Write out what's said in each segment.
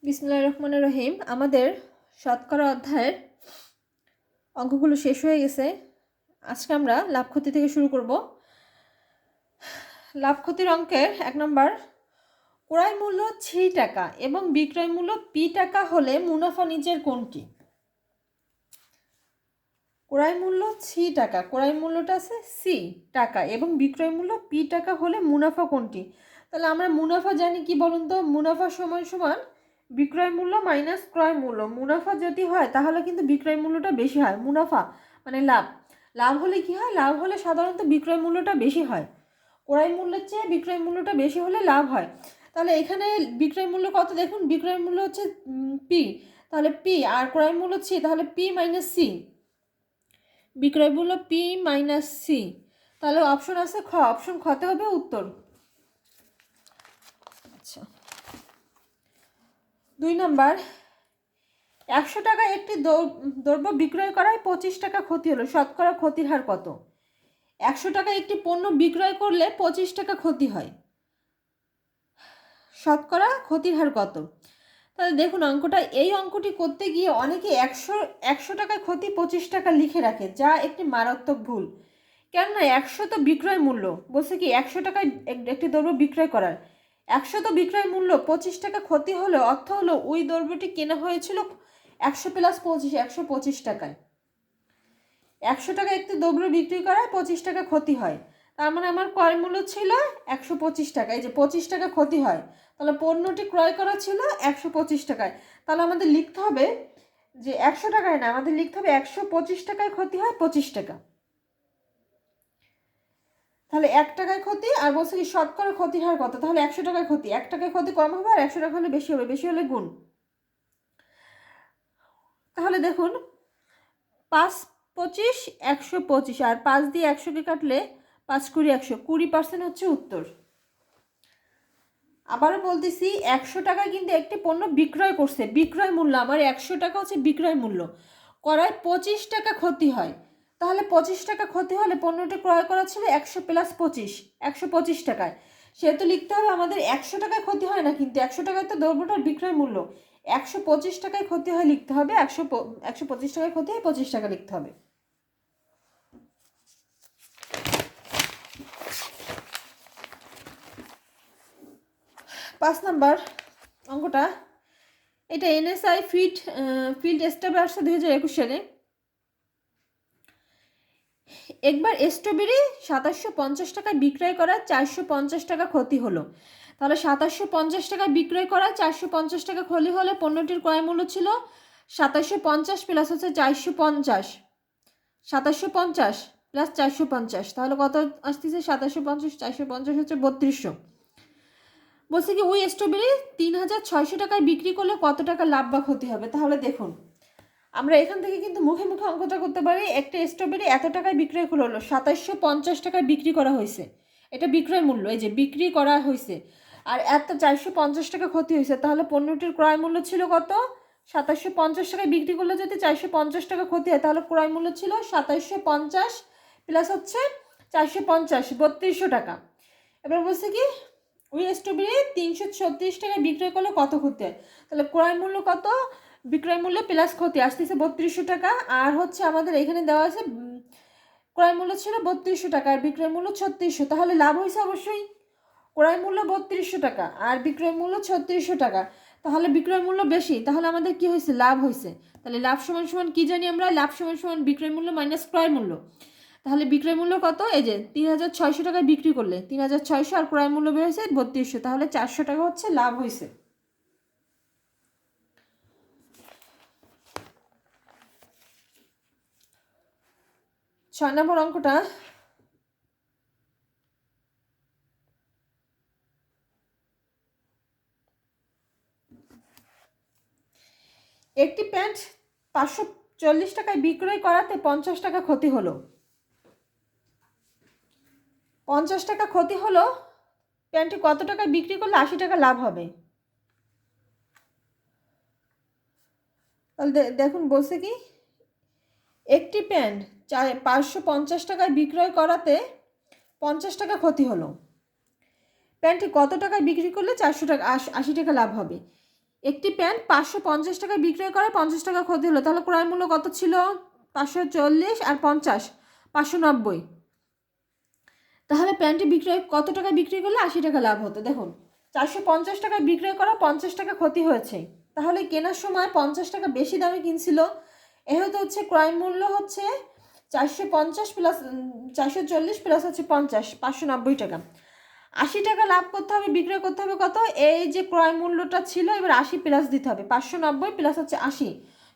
বিসমিল্লাহির রহমানির রহিম। আমাদের শতকরা অধ্যায়ের অঙ্কগুলো শেষ হয়ে গেছে। আজকে আমরা লাভ ক্ষতি থেকে শুরু করব। লাভ ক্ষতির অঙ্কের 1 নম্বর, ক্রয় মূল্য 6 টাকা এবং বিক্রয় মূল্য পি টাকা হলে মুনাফা নিচের কোনটি? ক্রয় মূল্য 6 টাকা, ক্রয় মূল্যটা আছে সি টাকা এবং বিক্রয় মূল্য পি টাকা হলে মুনাফা কোনটি? তাহলে আমরা মুনাফা জানি কি বলুন তো, মুনাফা সমান সমান বিক্রয় মূল্য মাইনাস ক্রয় মূল্য। মুনাফা যদি হয় তাহলে কিন্তু বিক্রয় মূল্যটা বেশি হয়। মুনাফা মানে লাভ, লাভ হলে কি হয়? লাভ হলে সাধারণত বিক্রয় মূল্যটা বেশি হয়। ক্রয় মূল্যের চেয়ে বিক্রয় মূল্যটা বেশি হলে লাভ হয়। তাহলে এখানে বিক্রয় মূল্য কত দেখুন, বিক্রয় মূল্য হচ্ছে পি, তাহলে পি আর ক্রয় মূল্য সি, তাহলে পি মাইনাস সি, বিক্রয় মূল্য পি মাইনাস সি। তাহলে অপশন আছে খ, অপশন খতে হবে উত্তর। আচ্ছা, 2 নম্বর, 100 টাকা একটি দ্রব্য বিক্রয় করায় 25 টাকা ক্ষতি হলো, শতকরা ক্ষতির হার কত? 100 টাকা একটি পণ্য বিক্রয় করলে 25 টাকা ক্ষতি হয়, শতকরা ক্ষতির হার কত? তাহলে দেখুন অঙ্কটা, এই অঙ্কটি করতে গিয়ে অনেকে 100 টাকায় ক্ষতি 25 টাকা লিখে রাখে, যা একটি মারাত্মক ভুল। কেননা 100 তো বিক্রয় মূল্য, বলছে কি 100 টাকায় একটি দ্রব্য বিক্রয় করার, 100 তো বিক্রয় মূল্য, 25 টাকা ক্ষতি হলো, অর্থ হলো ওই দ্রব্যটি কেনা হয়েছিল 100 প্লাস 25, 125 টাকায়। 100 টাকা একটি দ্রব্য বিক্রি করায় 25 টাকা ক্ষতি হয়, তার মানে আমার ক্রয় মূল্য ছিল 125 টাকা, এই যে 25 টাকা ক্ষতি হয়, তাহলে পণ্যটি ক্রয় করা ছিল 125 টাকায়। তাহলে আমাদের লিখতে হবে যে 100 টাকায় না, আমাদের লিখতে হবে 125 টাকায় ক্ষতি হয় 25 টাকা। তাহলে 1 টাকায় ক্ষতি, আর বলছে কি শতকরা ক্ষতির হার কত? তাহলে 100 টাকায় ক্ষতি, 1 টাকায় ক্ষতি কম হবে আর 100 টাকা হলে বেশি হবে, বেশি হলে গুণ। তাহলে দেখুন 5 25 125, আর 5 দিয়ে 100কে কাটলে 5 20 100, 20% হচ্ছে উত্তর। আবারও বলতেছি 100 টাকায় কিন্তু একটি পণ্য বিক্রয় করছে, বিক্রয় মূল্য আমার 100 টাকা হচ্ছে বিক্রয় মূল্য, করায় 25 টাকা ক্ষতি হয়। তাহলে 25 টাকা ক্ষতি হলে পণ্যটি ক্রয় করা ছিল 100 প্লাস 25, 125 টাকায়। সেহেতু লিখতে হবে আমাদের 100 টাকায় ক্ষতি হয় না, কিন্তু 100 টাকায় তো দ্রব্যটার বিক্রয় মূল্য, 125 টাকায় ক্ষতি হয় লিখতে হবে, 125 টাকায় ক্ষতি হয় 25 টাকা লিখতে হবে। 5 নম্বর অঙ্কটা, এটা এনএসআই ফিল্ড স্টাফে আসছে 2021 সালে। একবার স্ট্রবেরি 2750 টাকায় বিক্রয় করায় 450 টাকা ক্ষতি হলো। তাহলে 2750 টাকায় বিক্রয় করায় 450 টাকা ক্ষতি হলে পণ্যটির ক্রয় মূল্য ছিল 2750 প্লাস হচ্ছে 450, 2750 প্লাস 450, তাহলে কত আসতেছে? 2750 450 হচ্ছে 3200। বলছে কি ওই স্ট্রবেরি 3600 টাকায় বিক্রি করলে কত টাকা লাভ বা ক্ষতি হবে? তাহলে দেখুন আমরা এখান থেকে কিন্তু মুখে মুখে অঙ্কটা করতে পারি। একটা স্ট্রবেরি এত টাকায় বিক্রয় হলো, 2750 টাকায় বিক্রি করা হয়েছে, এটা বিক্রয় মূল্য, এই যে বিক্রি করা হয়েছে, আর এত 450 টাকা ক্ষতি হয়েছে, তাহলে পণ্যটির ক্রয় মূল্য ছিল কত? 2750 টাকায় বিক্রি করলে যদি 450 টাকা ক্ষতি হয়, তাহলে ক্রয় মূল্য ছিল 2750 প্লাস হচ্ছে 450, 3200 টাকা। এবার বলছে কি ওই স্ট্রবেরি 336 টাকায় বিক্রয় করলে কত ক্ষতি হয়? তাহলে ক্রয় মূল্য কত, বিক্রয় মূল্য প্লাস ক্ষতি আসতেছে 3200 টাকা, আর হচ্ছে আমাদের এখানে দেওয়া আছে ক্রয় মূল্য ছিল 3200 টাকা আর বিক্রয় মূল্য 3600, তাহলে লাভ হয়েছে অবশ্যই। ক্রয় মূল্য 3200 টাকা আর বিক্রয় মূল্য 3600 টাকা, তাহলে বিক্রয় মূল্য বেশি, তাহলে আমাদের কি হয়েছে? লাভ হয়েছে। তাহলে লাভ সমান সমান কি জানি আমরা? লাভ সমান সমান বিক্রয় মূল্য মাইনাস ক্রয় মূল্য। তাহলে বিক্রয় মূল্য কত? এই যে 3600 টাকায় বিক্রি করলে 3600 আর ক্রয় মূল্য বের হয়েছে 3200, তাহলে 400 টাকা হচ্ছে লাভ হয়েছে। 6 নম্বর অঙ্কটা, একটি প্যান্ট 540 টাকায় বিক্রয় করাতে 50 টাকা ক্ষতি হলো, 50 টাকা ক্ষতি হলো, প্যান্টটি কত টাকায় বিক্রি করলে 80 টাকা লাভ হবে? তাহলে দেখুন বলছে কি একটি প্যান্ট 550 টাকায় বিক্রয় করাতে 50 টাকা ক্ষতি হলো, প্যান্টটি কত টাকায় বিক্রি করলে 400 টাকা 80 টাকা লাভ হবে? একটি প্যান্ট 550 টাকায় বিক্রয় করে 50 টাকা ক্ষতি হলো, তাহলে ক্রয় মূল্য কত ছিল? 540 আর 50, 590। তাহলে প্যান্টটি বিক্রয় কত টাকায় বিক্রি করলে 80 টাকা লাভ হতো? দেখুন 450 টাকায় বিক্রয় করা, 50 টাকা ক্ষতি হয়েছে, তাহলে কেনার সময় 50 টাকা বেশি দামে কিনছিল। এহেতু হচ্ছে ক্রয় মূল্য হচ্ছে 450 প্লাস 440 প্লাস হচ্ছে 50, 590 টাকা। 80 টাকা লাভ করতে হবে, বিক্রয় করতে হবে কত? এই যে ক্রয় মূল্যটা ছিল, এবার 80 প্লাস দিতে হবে, 590 প্লাস হচ্ছে 80,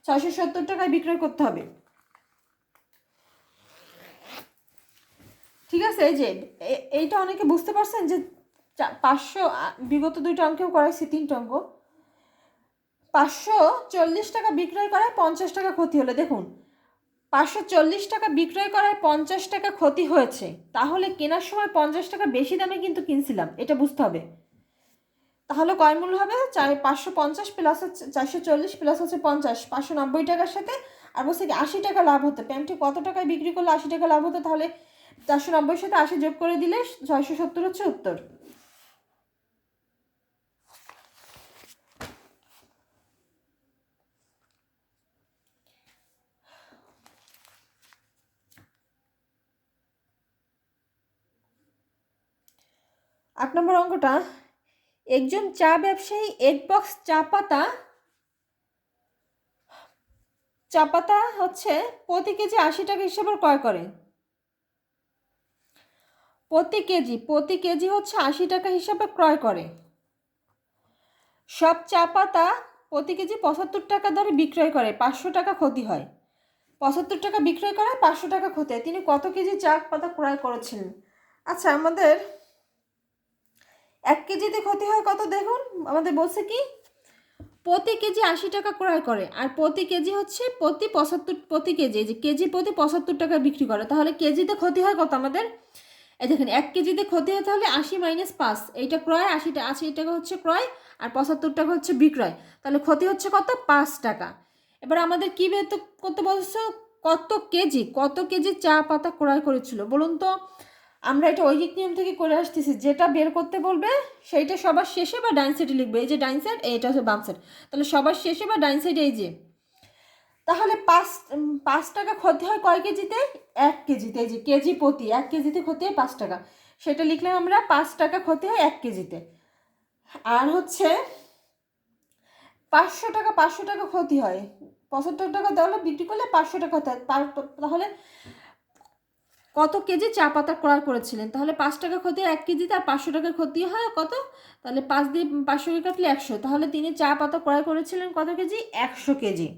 670 টাকায় বিক্রয় করতে হবে। ঠিক আছে, এই যে এইটা অনেকে বুঝতে পারছেন যে 500, বিগত 2টা অঙ্কেও করাইছি, 3টা অঙ্ক। 540 টাকা বিক্রয় করায় 50 টাকা ক্ষতি হলো। দেখুন 540 টাকা বিক্রয় করায় 50 টাকা ক্ষতি হয়েছে, তাহলে কেনার সময় 50 টাকা বেশি দামে কিন্তু কিনছিলাম, এটা বুঝতে হবে। তাহলে কয় মূল্য হবে? 550 প্লাস হচ্ছে 440 প্লাস হচ্ছে 50, 590 টাকার সাথে। আর বলছে কি 80 টাকা লাভ হতো। প্যান্টটি কত টাকায় বিক্রি করলে 80 টাকা লাভ হতো? তাহলে 490 সাথে 80 যোগ করে দিলে 670 হচ্ছে উত্তর। আট নম্বর অঙ্কটা, একজন চা ব্যবসায়ী 1 বক্স চা পাতা হচ্ছে প্রতি কেজি 80 টাকা হিসেবে ক্রয় করে। প্রতি কেজি হচ্ছে 80 টাকা হিসাবে ক্রয় করে। সব চা পাতা প্রতি কেজি 75 টাকা দরে বিক্রয় করে, 500 টাকা ক্ষতি হয়। 75 টাকা বিক্রয় করে, 500 টাকা ক্ষতি হয়। তিনি কত কেজি চা পাতা ক্রয় করেছিলেন? আচ্ছা, আমাদের 1 কেজিতে ক্ষতি হয় কত? দেখুন আমাদের বলছে কি প্রতি কেজি 80 টাকা ক্রয় করে, আর প্রতি কেজি হচ্ছে প্রতি কেজি, যে কেজি প্রতি 75 টাকা বিক্রি করে, তাহলে কেজিতে ক্ষতি হয় কত আমাদের? এই দেখেন 1 কেজিতে ক্ষতি হতে হলে 80 - 5, এইটা ক্রয়, 80 টাকা হচ্ছে ক্রয়, আর 75 টাকা হচ্ছে বিক্রয়, তাহলে ক্ষতি হচ্ছে কত? 5 টাকা। এবার আমাদের কি বের করতে বলছো? কত কেজি চা পাতা ক্রয় করেছিল বলুন তো। আমরা এটা ঐকিক নিয়ম থেকে করে আসতেছি, যেটা বের করতে বলবে সেইটা সবার শেষে বা ডাইন সাইডে লিখবে। এই যে ডাইন সাইড, এইটা হচ্ছে বাম সাইড, তাহলে সবার শেষে বা ডাইন সাইডে এই যে। তাহলে 5 টাকা ক্ষতি হয় কয় কেজিতে? 1 কেজিতে। এই যে কেজি প্রতি 1 কেজিতে ক্ষতি হয় 5 টাকা, সেটা লিখলাম আমরা। 5 টাকা ক্ষতি হয় 1 কেজিতে। আর হচ্ছে 500 টাকা ক্ষতি হয়, 75 টাকা তাহলে বিক্রি করলে 500 টাকা হয়। তাহলে কত কেজি চা পাতা ক্রয় করেছিলেন? তাহলে 5 টাকা ক্ষতি হয় 1 কেজিতে, আর 500 টাকা ক্ষতি হয় কত? তাহলে 5 দিয়ে 500 কাটলে 100, তাহলে তিনি চা পাতা ক্রয় করেছিলেন কত কেজি? 100 কেজি।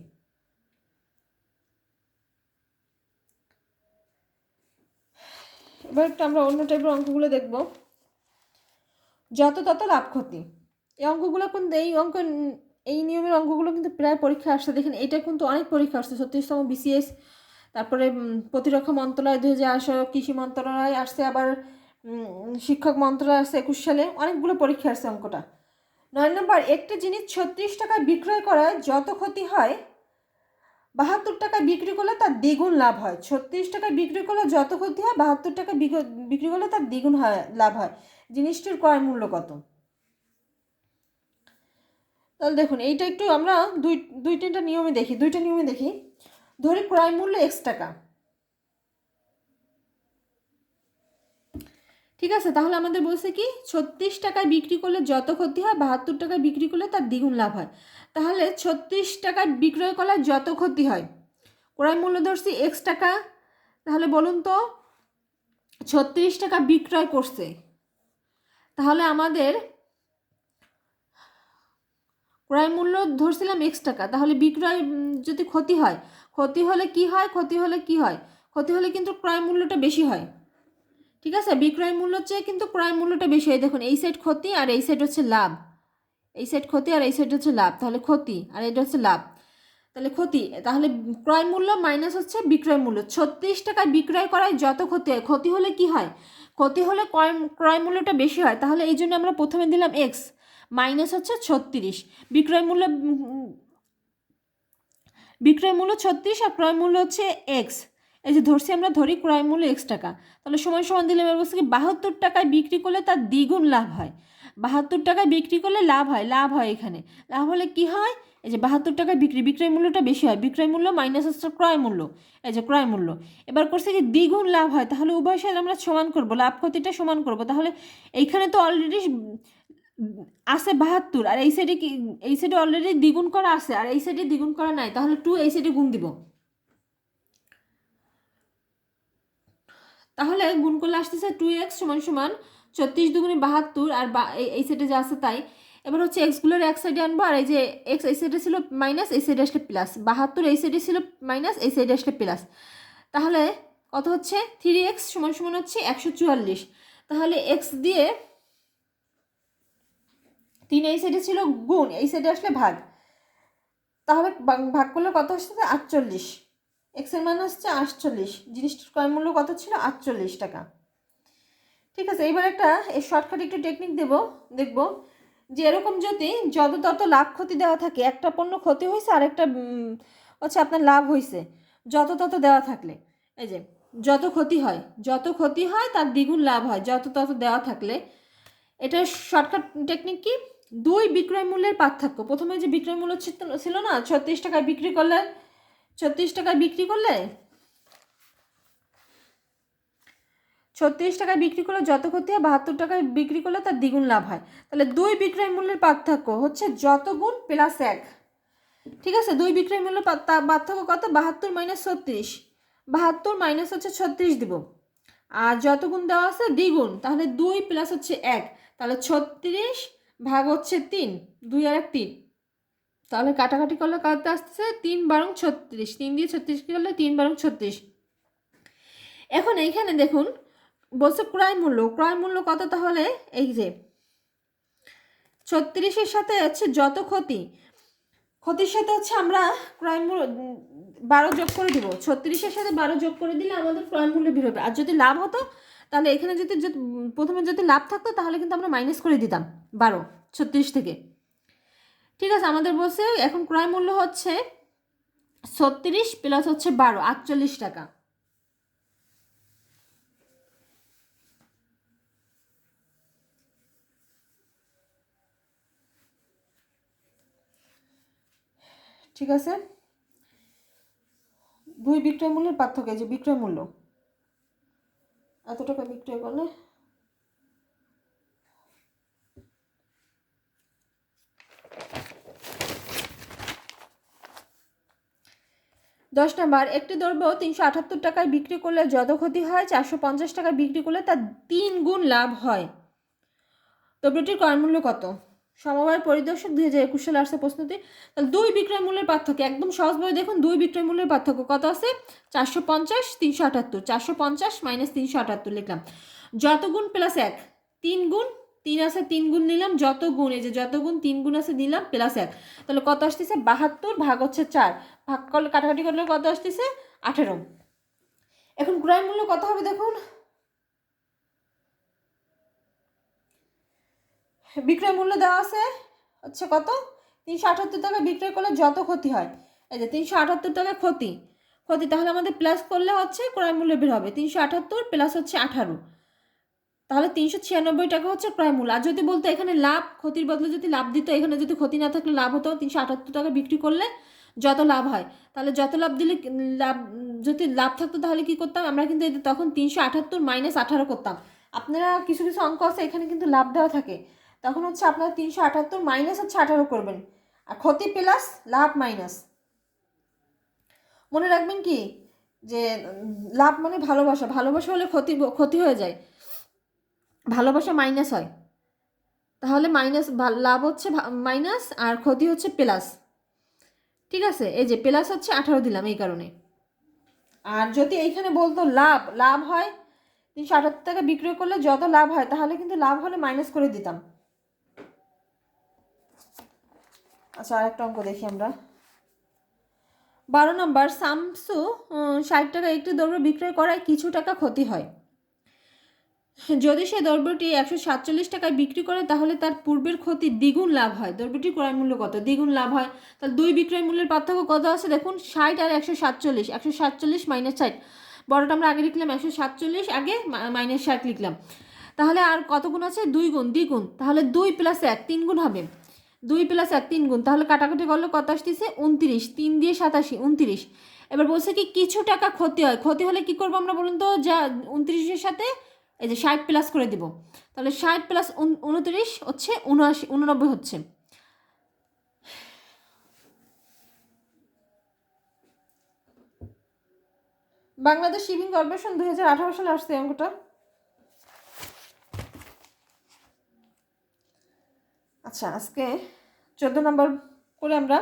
এবার একটু আমরা অন্য টাইপের অঙ্কগুলো দেখব। যত তত লাভ ক্ষতি, এই অঙ্কগুলো কিন্তু এই নিয়মের অঙ্কগুলো কিন্তু প্রায় পরীক্ষা আসছে। দেখেন এটা কিন্তু অনেক পরীক্ষা আসছে, 36তম BCS, তারপরে প্রতিরক্ষা মন্ত্রণালয় 2018, কৃষি মন্ত্রণালয় আসছে, আবার শিক্ষক মন্ত্রণালয় আসছে 21 সালে, অনেকগুলো পরীক্ষা আসছে অঙ্কটা। 9 নম্বর, একটা জিনিস 36 টাকায় বিক্রয় করায় যত ক্ষতি হয় 72 টাকায় বিক্রি করলে তার দ্বিগুণ লাভ হয়। 36 টাকায় বিক্রি করলে যত ক্ষতি হয় 72 টাকায় বিক্রি করলে তার দ্বিগুণ লাভ হয়। জিনিসটির ক্রয় মূল্য কত? তাহলে দেখুন এইটা একটু আমরা দুইটা নিয়মে দেখি। ধরি ক্রয় মূল্য X টাকা, ঠিক আছে। তাহলে আমাদের বলছে কি 36 টাকায় বিক্রি করলে যত ক্ষতি হয় 72 টাকায় বিক্রি করলে তার দ্বিগুণ লাভ হয়। তাহলে 36 টাকায় বিক্রয় করলে যত ক্ষতি হয়, ক্রয় মূল্য ধরছি X টাকা, তাহলে বলুন তো 36 টাকা বিক্রয় করছে, তাহলে আমাদের ক্রয় মূল্য ধরছিলাম X টাকা, তাহলে বিক্রয় যদি ক্ষতি হয়, ক্ষতি হলে কি হয়? ক্ষতি হলে কিন্তু ক্রয় মূল্যটা বেশি হয়, ঠিক আছে। বিক্রয় মূল্যর চেয়ে কিন্তু ক্রয় মূল্যটা বেশি হয়। দেখুন এই সাইড ক্ষতি আর এই সাইড হচ্ছে লাভ, এই সাইড ক্ষতি আর এই সাইড হচ্ছে লাভ, তাহলে ক্ষতি আর এটা হচ্ছে লাভ, তাহলে ক্ষতি। তাহলে ক্রয় মূল্য মাইনাস হচ্ছে বিক্রয় মূল্য। 36 টাকায় বিক্রয় করায় যত ক্ষতি হয়, ক্ষতি হলে কি হয়? ক্ষতি হলে ক্রয় মূল্যটা বেশি হয়, তাহলে এই জন্য আমরা প্রথমে দিলাম X, মাইনাস হচ্ছে 36, বিক্রয় মূল্য 36 আর ক্রয় মূল্য হচ্ছে X। এই যে ধরছি আমরা, ধরি ক্রয় মূল্য X টাকা, তাহলে সমান সমান দিলে এবার বলছি কি 72 টাকায় বিক্রি করলে তার দ্বিগুণ লাভ হয়। 72 টাকায় বিক্রি করলে লাভ হয় এখানে। লাভ হলে কি হয়, এই যে 72 টাকায় বিক্রয় মূল্যটা বেশি হয়, বিক্রয় মূল্য মাইনাস হচ্ছে ক্রয় মূল্য, এই যে ক্রয় মূল্য। এবার করছে কি দ্বিগুণ লাভ হয়, তাহলে উভয় সাইড আমরা সমান করব, লাভ ক্ষতিটা সমান করব। তাহলে এইখানে তো অলরেডি আছে 72, আর এই সাইডে কি, এই সাইডে অলরেডি দ্বিগুণ করা আছে আর এই সাইডে দ্বিগুণ করা নাই, তাহলে 2 এই সাইডে গুণ দিব। তাহলে গুণ করলে আসতেছে 2x সমান সমান 34 দুগুণে 72, আর এই সাইডে যা আছে তাই। এবার হচ্ছে এক্সগুলোর এক সাইডে আনবো, আর এই যে এক্স এই সাইডে ছিল মাইনাস, এই সাইডে আসলে প্লাস, 72 এই সাইডে ছিল মাইনাস, এই সাইডে আসলে প্লাস। তাহলে কত হচ্ছে 3x সমান সমান হচ্ছে 144। তাহলে এক্স দিয়ে 3 এই সাইডে ছিল গুণ, এই সাইডে আসলে ভাগ, তাহলে ভাগ করলে কত আসছে 48। এক্সের মান হচ্ছে 48, জিনিসটার ক্রয় মূল্য কত ছিল 48 টাকা। ঠিক আছে, এইবার একটা শর্টকাট একটু টেকনিক দেখব যে এরকম যদি যত তত লাভ ক্ষতি দেওয়া থাকে, একটা পণ্য ক্ষতি হয়েছে আর একটা হচ্ছে আপনার লাভ হয়েছে, যত তত দেওয়া থাকলে, এই যে যত ক্ষতি হয় তার দ্বিগুণ লাভ হয় যত তত দেওয়া থাকলে। এটা শর্টকাট টেকনিক কি, দুই বিক্রয় মূল্যের পার্থক্য। প্রথমে যে বিক্রয় মূল্য ছিল না 36 টাকায় বিক্রি করলে, 36 টাকায় বিক্রি করলে যত ক্ষতি হয় 72 টাকায় বিক্রি করলে তার দ্বিগুণ লাভ হয়। তাহলে দুই বিক্রয় মূল্যের পার্থক্য হচ্ছে যত গুণ প্লাস 1। ঠিক আছে, দুই বিক্রয় মূল্যের পার্থক্য কত, 72 মাইনাস 36, 72 মাইনাস হচ্ছে 36 দিব, আর যত গুণ দেওয়া আছে দ্বিগুণ, তাহলে 2 প্লাস হচ্ছে 1, তাহলে 36 ভাগ হচ্ছে 3, 2 আর 1 3, তাহলে কাটাকাটি করলে কত আসতেছে 3 বারং 36, 3 দিয়ে 36 করলে 3 বারং 36। এখন এইখানে দেখুন বলছে ক্রয় মূল্য কত, তাহলে এই যে 36-এর সাথে হচ্ছে যত ক্ষতির সাথে হচ্ছে আমরা ক্রয় মূল্য 12 যোগ করে দিব, 36-এর সাথে 12 যোগ করে দিলে আমাদের ক্রয় মূল্য বের হবে। আর যদি লাভ হতো তাহলে এখানে যদি প্রথমে যদি লাভ থাকতো তাহলে কিন্তু আমরা মাইনাস করে দিতাম 12 36 থেকে। ঠিক আছে, আমাদের বলছে এখন ক্রয় মূল্য হচ্ছে 36 প্লাস হচ্ছে 12, 48 টাকা। ঠিক আছে, দুই বিক্রয় মূল্যের পার্থক্য, যে বিক্রয় মূল্য এত টাকা বিক্রয় করলে, 10 নম্বর, একটি দ্রব্য 378 টাকায় বিক্রি করলে যত ক্ষতি হয় 450 টাকায় বিক্রি করলে তার 3 গুণ লাভ হয়। দ্রব্যটির ক্রয় মূল্য কত? সমবায় পরিদর্শক 2021 সালে আসছে প্রশ্নটি। তাহলে দুই বিক্রয় মূল্যের পার্থক্য একদম সহজভাবে দেখুন, দুই বিক্রয় মূল্যের পার্থক্য কত আছে 450 378, 450 মাইনাস 378 লিখলাম, যত গুণ প্লাস 1, 3 গুণ 3 আছে 3 গুণ নিলাম, যত গুণ এই যে যত গুণ 3 গুণ আছে নিলাম প্লাস 1, তাহলে কত আসতেছে 72 ভাগ হচ্ছে 4, ভাগ করলে কাটাকাটি করলে কত আসতেছে 18। এখন ক্রয় মূল্য কত হবে দেখুন, বিক্রয় মূল্য দেওয়া আছে হচ্ছে কত 378 টাকা বিক্রয় করলে যত ক্ষতি হয়, এই যে 378 টাকা ক্ষতি, তাহলে আমাদের প্লাস করলে হচ্ছে ক্রয় মূল্য বের হবে 378 প্লাস হচ্ছে 18, তাহলে 396 টাকা হচ্ছে ক্রয় মূল্য। আর যদি বলতো এখানে লাভ, ক্ষতির বদলে যদি লাভ দিত, এখানে যদি ক্ষতি না থাকলে লাভ হতো, 378 টাকা বিক্রি করলে যত লাভ হয়, তাহলে যত লাভ দিলে লাভ, যদি লাভ থাকতো তাহলে কি করতাম আমরা, কিন্তু তখন 378 মাইনাস 18 করতাম। আপনারা কিছু কিছু অঙ্ক আছে এখানে কিন্তু লাভ দেওয়া থাকে, তখন হচ্ছে আপনারা 378 মাইনাস হচ্ছে 18 করবেন, আর ক্ষতি প্লাস লাভ মাইনাস। মনে রাখবেন কি যে লাভ মানে ভালোবাসা, হলে ক্ষতি হয়ে যায়, ভালোবাসা মাইনাস হয়, তাহলে মাইনাস লাভ হচ্ছে মাইনাস আর ক্ষতি হচ্ছে প্লাস। ঠিক আছে, এই যে প্লাস হচ্ছে 18 দিলাম এই কারণে। আর যদি এইখানে বলতো লাভ হয় 378 টাকা বিক্রয় করলে যত লাভ হয়, তাহলে কিন্তু লাভ হলে মাইনাস করে দিতাম। আচ্ছা, আরেকটা অঙ্ক দেখি আমরা। 12 নম্বর, শামসু 60 টাকা একটি দ্রব্য বিক্রয় করায় কিছু টাকা ক্ষতি হয়, যদি সে দ্রব্যটি 147 টাকায় বিক্রি করে তাহলে তার পূর্বের ক্ষতি দ্বিগুণ লাভ হয়। দ্রব্যটির ক্রয় মূল্য কত? দ্বিগুণ লাভ হয়। তাহলে দুই বিক্রয় মূল্যের পার্থক্য কত আছে দেখুন, 60 আর 147, 147 মাইনাস 60, বড়টা আমরা আগে লিখলাম 147 আগে মাইনাস 60 লিখলাম, তাহলে আর কত গুণ আছে? 2 গুণ, দ্বিগুণ। তাহলে 2 + 1 3 গুণ হবে। 2 + 1 3 গুণ। তাহলে কাটাকাটি করলে কত আসতেছে? 29। 3 দিয়ে 87 29। এবার বলছে কি কিছু টাকা ক্ষতি হয়। ক্ষতি হলে কি করবো আমরা বলুন তো? যা 29-এর সাথে এই যে 60 প্লাস করে দিব। তাহলে 60 + 29 হচ্ছে 79, 89 হচ্ছে। বাংলাদেশ শিপিং কর্পোরেশন 2018 সালে আসছে অঙ্কটা। আচ্ছা, আজকে 14 নম্বর করে আমরা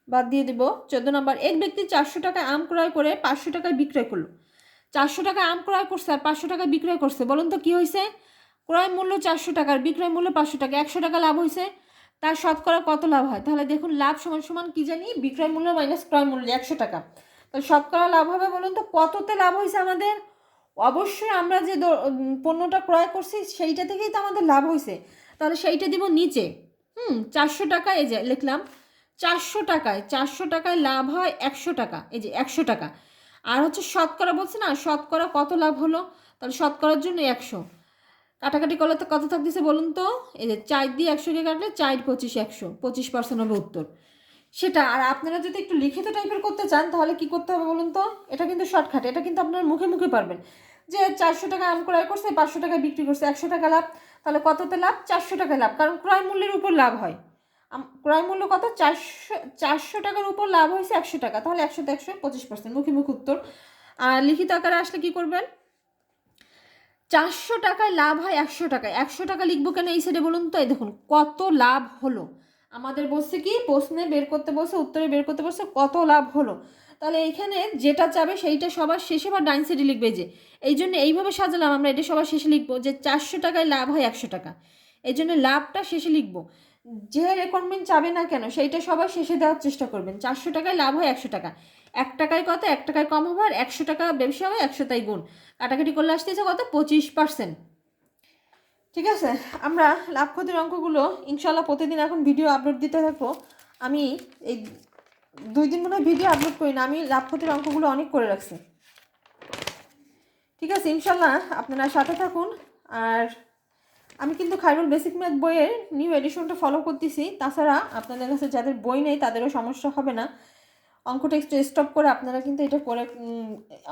বাদ দিয়ে দেব। 14 নম্বর, এক ব্যক্তি 400 টাকায় আম ক্রয় করে 500 টাকায় বিক্রয় করলো। 400 টাকায় আম ক্রয় করছে আর 500 টাকায় বিক্রয় করছে। বলুন তো কী হয়েছে? ক্রয় মূল্য 400 টাকার, বিক্রয় মূল্য 500 টাকা, 100 টাকা লাভ হয়েছে। তার শতকরা কত লাভ হয়? তাহলে দেখুন, লাভ সমান সমান কী জানি? বিক্রয় মূল্য মাইনাস ক্রয় মূল্য 100 টাকা। তাহলে শতকরা লাভ হবে বলুন তো কততে লাভ হয়েছে আমাদের? অবশ্যই আমরা যে পণ্যটা ক্রয় করছি সেইটা থেকেই তো আমাদের লাভ হয়েছে। তাহলে সেইটা দিব নিচে। 400 টাকা, এই যে লিখলাম 400 টাকায় লাভ হয় 100 টাকা, এই যে 100 টাকা। আর হচ্ছে শতকরা বলছে না, শতকরা কত লাভ হলো? তাহলে শতকরার জন্য 100। কাটাকাটি করলে তো কত থাকতেছে বলুন তো? এই যে 4 দিয়ে 100কে কাটলে 4 25 100, 25% হবে উত্তর। সেটা আর আপনারা যদি একটু লিখিত টাইপের করতে চান তাহলে কি করতে হবে বলুন তো? এটা কিন্তু শর্টকাট, এটা কিন্তু আপনার মুখে মুখে পারবেন। যে 400 টাকা আম ক্রয় করছে, 500 টাকা বিক্রি করছে, 100 টাকা লাভ। তাহলে কততে লাভ? 400 টাকা লাভ, কারণ ক্রয় মূল্যের উপর লাভ হয়। ক্রয় মূল্য কত? 400 টাকার উপর লাভ হয়েছে 100 টাকা, তাহলে 100 তে 100, 25%, মুখে মুখে উত্তর। আর লিখিত আকারে আসলে কি করবেন? 400 টাকায় লাভ হয় 100 টাকায়। 100 টাকা লিখবো কেন এই সাইডে বলুন তো? এই দেখুন কত লাভ হলো। আমাদের বলছে কি প্রশ্নে বের করতে বলছে, উত্তরে বের করতে বলছে কত লাভ হলো। তাহলে এইখানে যেটা চাবে সেইটা সবার শেষে বা ডাইন সাইডে লিখবে। যে এই জন্য এইভাবে সাজালাম আমরা, এটা সবার শেষে লিখবো যে 400 টাকায় লাভ হয় 100 টাকা। এই জন্য লাভটা শেষে লিখবো। যে রেকমেন্ড চাবে না কেন সেইটা সবার শেষে দেওয়ার চেষ্টা করবেন। 400 টাকায় লাভ হয় 100 টাকা। 1 টাকায় কত? 1 টাকায় কম হবে, আর 100 টাকা ব্যবসা হবে, 100 তাই গুণ। কাটাকাটি করলে আসতেছে কত? 25%। ঠিক আছে, আমরা লাভ ক্ষতির অঙ্কগুলো ইনশাল্লাহ প্রতিদিন এখন ভিডিও আপলোড দিতে থাকবো। আমি এই 2 দিন মনে হয় ভিডিও আপলোড করি না, আমি লাভ ক্ষতির অঙ্কগুলো অনেক করে রাখছি। ঠিক আছে, ইনশাল্লাহ আপনারা সাথে থাকুন। আর আমি কিন্তু খায়রুল বেসিক ম্যাথ বইয়ের নিউ এডিশনটা ফলো করতেছি। তাছাড়া আপনাদের কাছে যাদের বই নেই তাদেরও সমস্যা হবে না। অঙ্কটা একটু স্টপ করে আপনারা কিন্তু এটা করে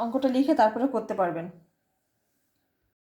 অঙ্কটা লিখে তারপরে করতে পারবেন।